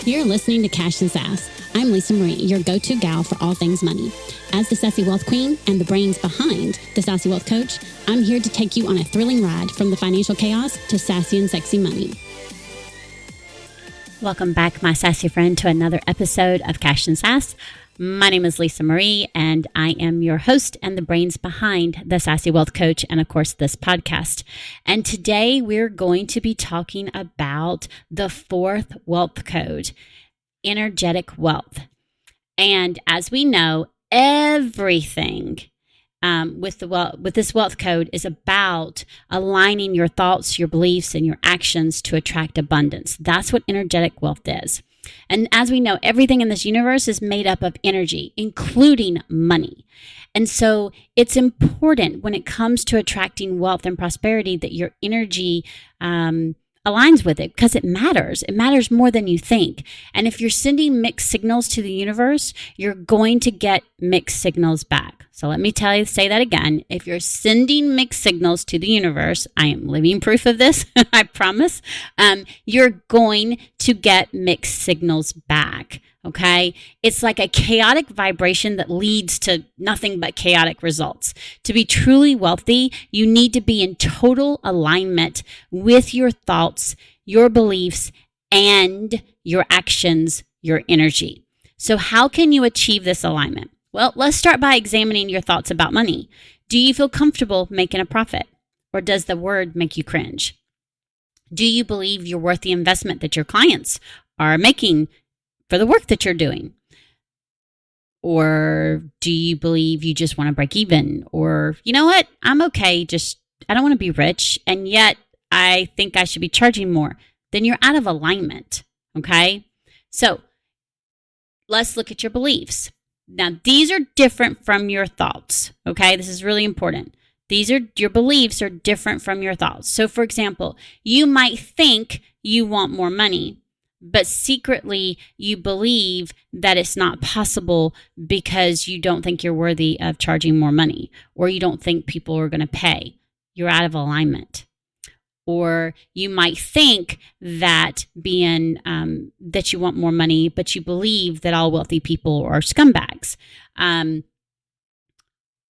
You're listening to Cash and Sass. I'm Lisa Marie, your go-to gal for all things money. As the Sassy Wealth Queen and the brains behind the Sassy Wealth Coach, I'm here to take you on a thrilling ride from the financial chaos to sassy and sexy money. Welcome back, my sassy friend, to another episode of Cash and Sass. My name is Lisa Marie, and I am your host and the brains behind the Sassy Wealth Coach and, of course, this podcast. And today we're going to be talking about the fourth wealth code, energetic wealth. And as we know, everything with this wealth code is about aligning your thoughts, your beliefs, and your actions to attract abundance. That's what energetic wealth is. And as we know, everything in this universe is made up of energy, including money. And so it's important when it comes to attracting wealth and prosperity that your energy aligns with it, because it matters. It matters more than you think. And if you're sending mixed signals to the universe, you're going to get mixed signals back. So let me say that again. If you're sending mixed signals to the universe, I am living proof of this, I promise, you're going to get mixed signals back. Okay. It's like a chaotic vibration that leads to nothing but chaotic results. To be truly wealthy, you need to be in total alignment with your thoughts, your beliefs, and your actions, your energy. So how can you achieve this alignment? Well, let's start by examining your thoughts about money. Do you feel comfortable making a profit? Or does the word make you cringe? Do you believe you're worth the investment that your clients are making for the work that you're doing? Or do you believe you just want to break even? Or, you know what? I'm okay. I don't want to be rich. And yet I think I should be charging more. Then you're out of alignment. Okay. So let's look at your beliefs. Now, these are different from your thoughts. Okay. This is really important. Your beliefs are different from your thoughts. So for example, you might think you want more money, but secretly you believe that it's not possible because you don't think you're worthy of charging more money, or you don't think people are going to pay. You're out of alignment. Or you might think that that you want more money, but you believe that all wealthy people are scumbags.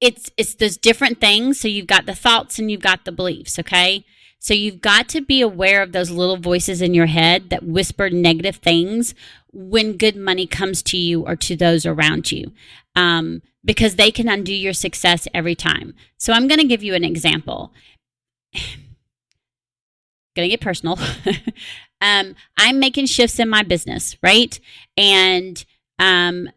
It's those different things. So you've got the thoughts and you've got the beliefs, okay? So you've got to be aware of those little voices in your head that whisper negative things when good money comes to you or to those around you, because they can undo your success every time. So I'm going to give you an example. Going to get personal. I'm making shifts in my business, right? And I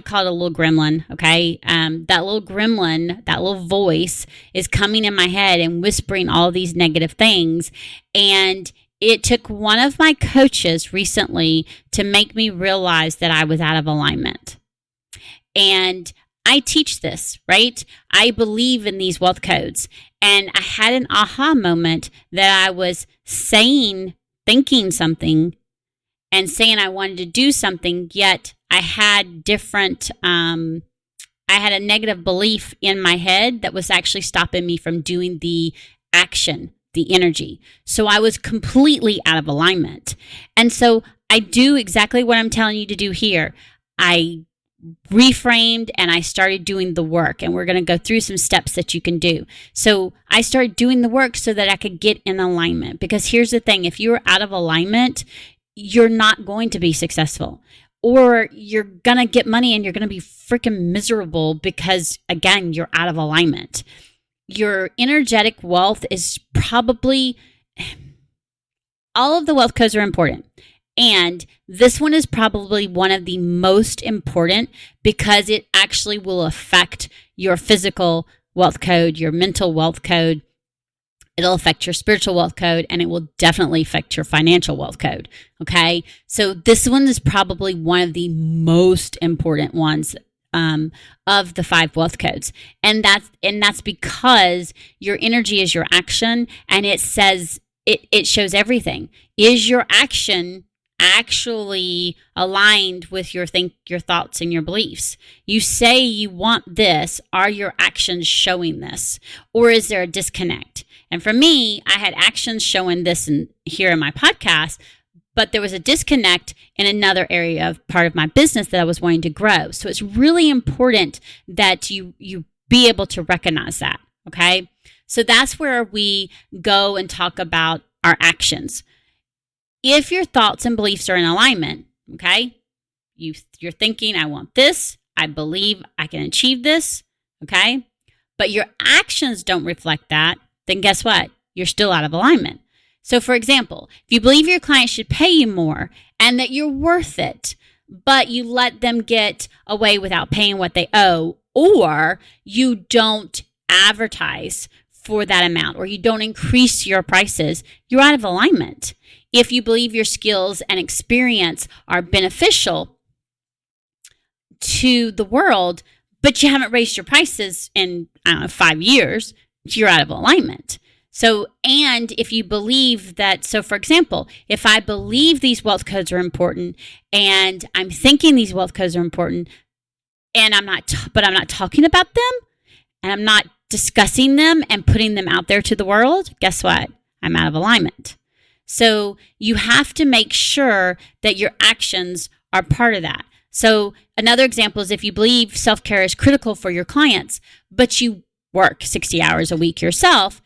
call it a little gremlin, okay? That little gremlin, that little voice is coming in my head and whispering all these negative things. And it took one of my coaches recently to make me realize that I was out of alignment. And I teach this, right? I believe in these wealth codes. And I had an aha moment that I was thinking something and saying I wanted to do something, yet I had I had a negative belief in my head that was actually stopping me from doing the action, the energy. So I was completely out of alignment. And so I do exactly what I'm telling you to do here. I reframed and I started doing the work, and we're going to go through some steps that you can do. So I started doing the work so that I could get in alignment, because here's the thing. If you're out of alignment, you're not going to be successful, or you're going to get money and you're going to be freaking miserable because, again, you're out of alignment. Your energetic wealth is probably, all of the wealth codes are important. And this one is probably one of the most important because it actually will affect your physical wealth code, your mental wealth code. It'll affect your spiritual wealth code, and it will definitely affect your financial wealth code. Okay. So this one is probably one of the most important ones of the 5 wealth codes. And that's because your energy is your action, and it says, it shows everything. Is your action actually aligned with your thoughts and your beliefs? You say you want this. Are your actions showing this? Or is there a disconnect? And for me, I had actions showing this here in my podcast, but there was a disconnect in another area of part of my business that I was wanting to grow. So it's really important that you be able to recognize that, okay? So that's where we go and talk about our actions. If your thoughts and beliefs are in alignment, okay, you're thinking, I want this, I believe I can achieve this, okay, but your actions don't reflect that, then guess what? You're still out of alignment. So for example, if you believe your client should pay you more and that you're worth it, but you let them get away without paying what they owe, or you don't advertise for that amount, or you don't increase your prices, you're out of alignment. If you believe your skills and experience are beneficial to the world, but you haven't raised your prices in, 5 years, you're out of alignment. So, and if you believe that, so for example, if I believe these wealth codes are important and I'm thinking these wealth codes are important and I'm not talking about them and I'm not discussing them and putting them out there to the world, guess what? I'm out of alignment. So you have to make sure that your actions are part of that. So another example is if you believe self-care is critical for your clients, but you work 60 hours a week yourself,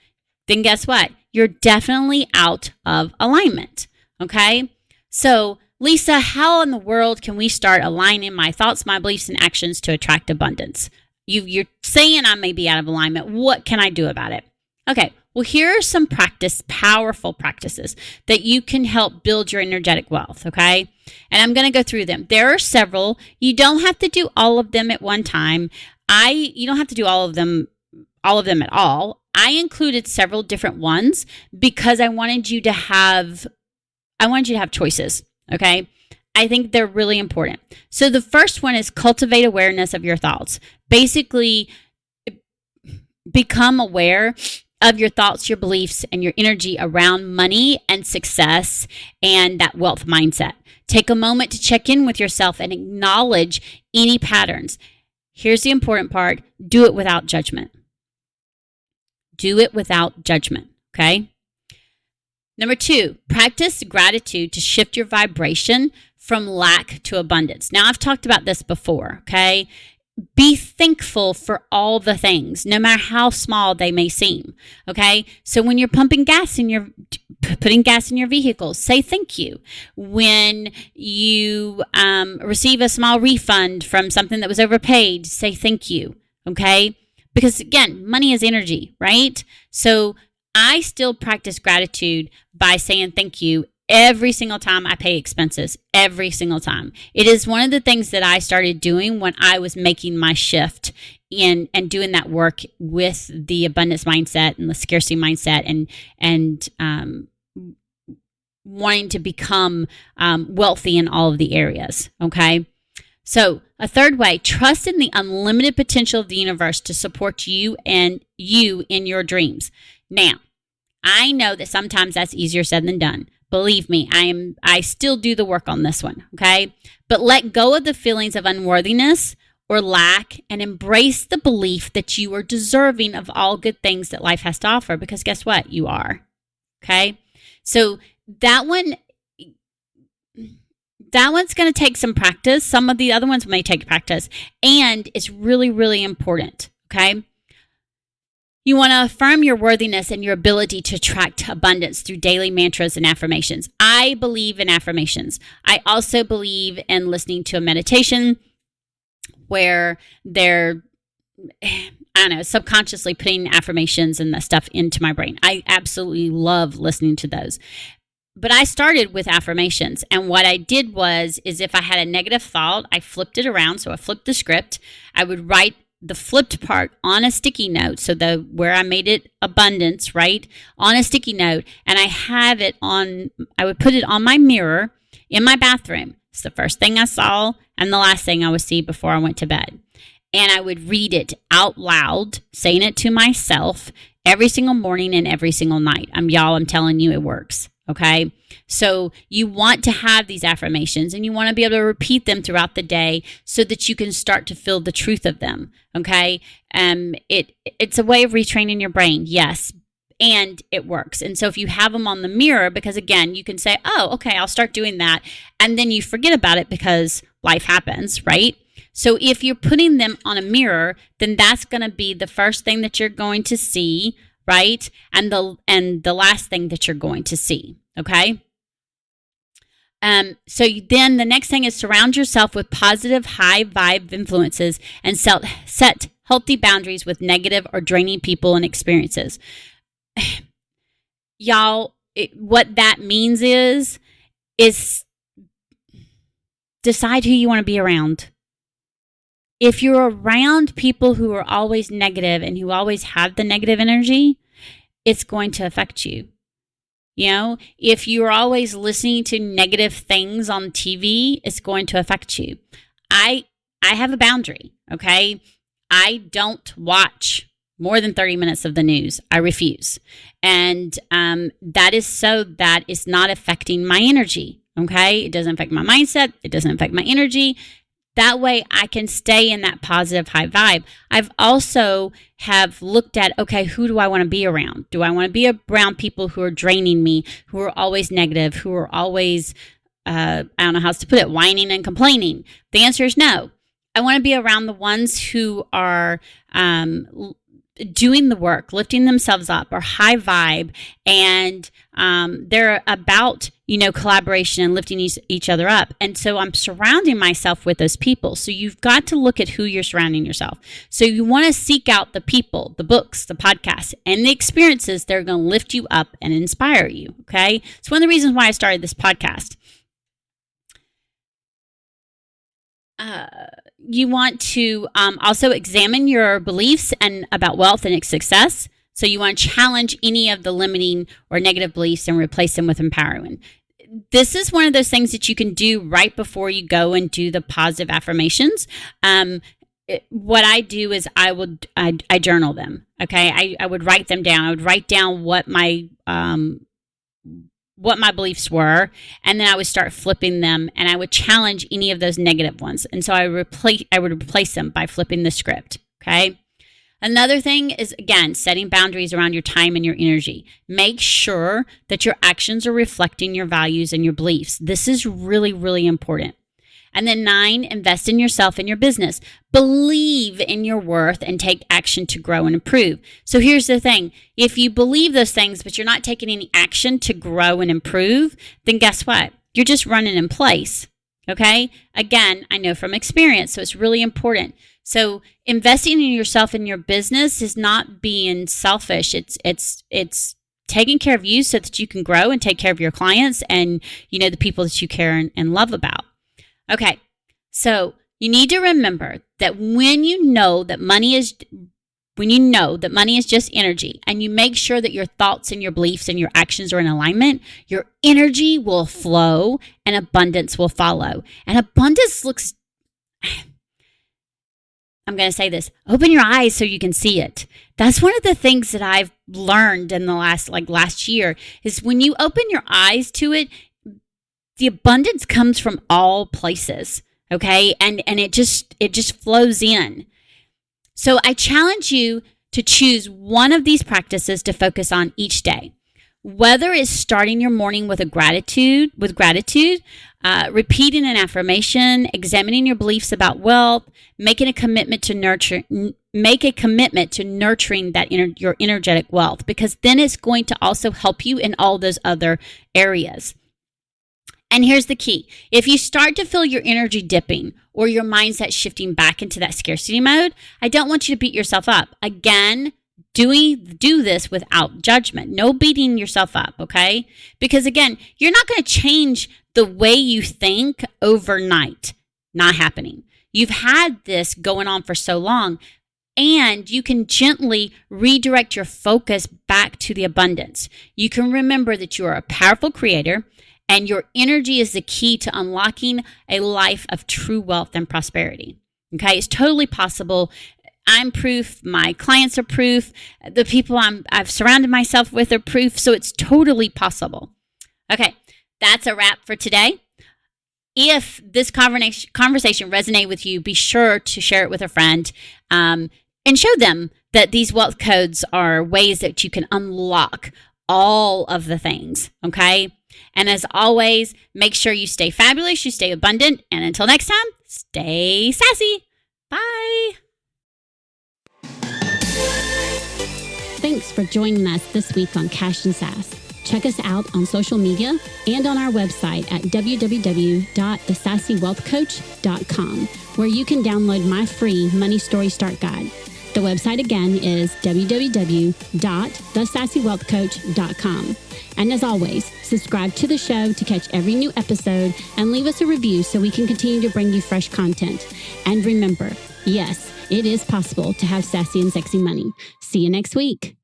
then guess what? You're definitely out of alignment, okay? So, Lisa, how in the world can we start aligning my thoughts, my beliefs, and actions to attract abundance? You're saying I may be out of alignment. What can I do about it? Okay, well, here are some powerful practices that you can help build your energetic wealth, okay? And I'm going to go through them. There are several. You don't have to do all of them at one time. You don't have to do all of them at all. I included several different ones because I wanted you to have choices, okay? I think they're really important. So the first one is cultivate awareness of your thoughts. Basically, become aware of your thoughts, your beliefs, and your energy around money and success and that wealth mindset. Take a moment to check in with yourself and acknowledge any patterns. Here's the important part. Do it without judgment. Do it without judgment, okay? Number 2, practice gratitude to shift your vibration from lack to abundance. Now, I've talked about this before, okay? Be thankful for all the things, no matter how small they may seem, okay? So when you're putting gas in your vehicle, say thank you. When you receive a small refund from something that was overpaid, say thank you, okay? Because again, money is energy, right? So I still practice gratitude by saying thank you every single time I pay expenses, every single time. It is one of the things that I started doing when I was making my shift in and doing that work with the abundance mindset and the scarcity mindset and wanting to become wealthy in all of the areas, okay? So a third way, trust in the unlimited potential of the universe to support you in your dreams. Now, I know that sometimes that's easier said than done. Believe me, I still do the work on this one, okay? But let go of the feelings of unworthiness or lack and embrace the belief that you are deserving of all good things that life has to offer, because guess what? You are, okay? So that one's going to take some practice. Some of the other ones may take practice, and it's really, really important, okay? You want to affirm your worthiness and your ability to attract abundance through daily mantras and affirmations. I believe in affirmations. I also believe in listening to a meditation where they're, subconsciously putting affirmations and that stuff into my brain. I absolutely love listening to those. But I started with affirmations, and what I did is if I had a negative thought, I flipped it around. So I flipped the script. I would write the flipped part on a sticky note, so where I made it abundance, right, on a sticky note, and I would put it on my mirror in my bathroom. It's the first thing I saw and the last thing I would see before I went to bed. And I would read it out loud, saying it to myself every single morning and every single night. I'm telling you, it works. Okay, so you want to have these affirmations and you want to be able to repeat them throughout the day so that you can start to feel the truth of them. Okay, it's a way of retraining your brain, yes, and it works. And so if you have them on the mirror, because again, you can say, oh, okay, I'll start doing that. And then you forget about it because life happens, right? So if you're putting them on a mirror, then that's going to be the first thing that you're going to see, right? And the last thing that you're going to see, okay? So then the next thing is surround yourself with positive, high vibe influences and set healthy boundaries with negative or draining people and experiences. Y'all, what that means is decide who you want to be around. If you're around people who are always negative and who always have the negative energy, it's going to affect you. You know, if you're always listening to negative things on TV, it's going to affect you. I have a boundary, okay? I don't watch more than 30 minutes of the news. I refuse. And that is so that it's not affecting my energy, okay? It doesn't affect my mindset. It doesn't affect my energy. That way I can stay in that positive high vibe. I've also have looked at, okay, who do I want to be around? Do I want to be around people who are draining me, who are always negative, who are always, I don't know how else to put it, whining and complaining? The answer is no. I want to be around the ones who are doing the work, lifting themselves up, or high vibe, and they're about, collaboration and lifting each other up. And so I'm surrounding myself with those people. So you've got to look at who you're surrounding yourself. So you want to seek out the people, the books, the podcasts, and the experiences that are going to lift you up and inspire you, okay? It's one of the reasons why I started this podcast. You want to also examine your beliefs and about wealth and success. So you want to challenge any of the limiting or negative beliefs and replace them with empowering. This is one of those things that you can do right before you go and do the positive affirmations. What I do is I journal them. Okay, I would write them down. I would write down what my beliefs were, and then I would start flipping them, and I would challenge any of those negative ones. And so I would replace them by flipping the script, okay? Another thing is, again, setting boundaries around your time and your energy. Make sure that your actions are reflecting your values and your beliefs. This is really, really important. And then 9, invest in yourself and your business. Believe in your worth and take action to grow and improve. So here's the thing. If you believe those things, but you're not taking any action to grow and improve, then guess what? You're just running in place. Okay? Again, I know from experience, so it's really important. So investing in yourself and your business is not being selfish. It's taking care of you so that you can grow and take care of your clients and, the people that you care and love about. Okay, so you need to remember that when you know that money is just energy, and you make sure that your thoughts and your beliefs and your actions are in alignment, your energy will flow and abundance will follow. And abundance looks, I'm going to say this, open your eyes so you can see it. That's one of the things that I've learned in the last year is when you open your eyes to it, the abundance comes from all places, okay? And it just flows in. So I challenge you to choose one of these practices to focus on each day. Whether it's starting your morning with gratitude, repeating an affirmation, examining your beliefs about wealth, making a commitment to nurturing that your energetic wealth, because then it's going to also help you in all those other areas. And here's the key. If you start to feel your energy dipping or your mindset shifting back into that scarcity mode, I don't want you to beat yourself up. Again, do this without judgment. No beating yourself up, okay? Because again, you're not going to change the way you think overnight. Not happening. You've had this going on for so long, and you can gently redirect your focus back to the abundance. You can remember that you are a powerful creator, and your energy is the key to unlocking a life of true wealth and prosperity. Okay, it's totally possible. I'm proof. My clients are proof. The people I've surrounded myself with are proof. So it's totally possible. Okay, that's a wrap for today. If this conversation resonated with you, be sure to share it with a friend and show them that these wealth codes are ways that you can unlock all of the things, okay? And as always, make sure you stay fabulous, you stay abundant, and until next time, stay sassy. Bye. Thanks for joining us this week on Cash and Sass. Check us out on social media and on our website at www.thesassywealthcoach.com, where you can download my free Money Story Start Guide. The website again is www.thesassywealthcoach.com. And as always, subscribe to the show to catch every new episode and leave us a review so we can continue to bring you fresh content. And remember, yes, it is possible to have sassy and sexy money. See you next week.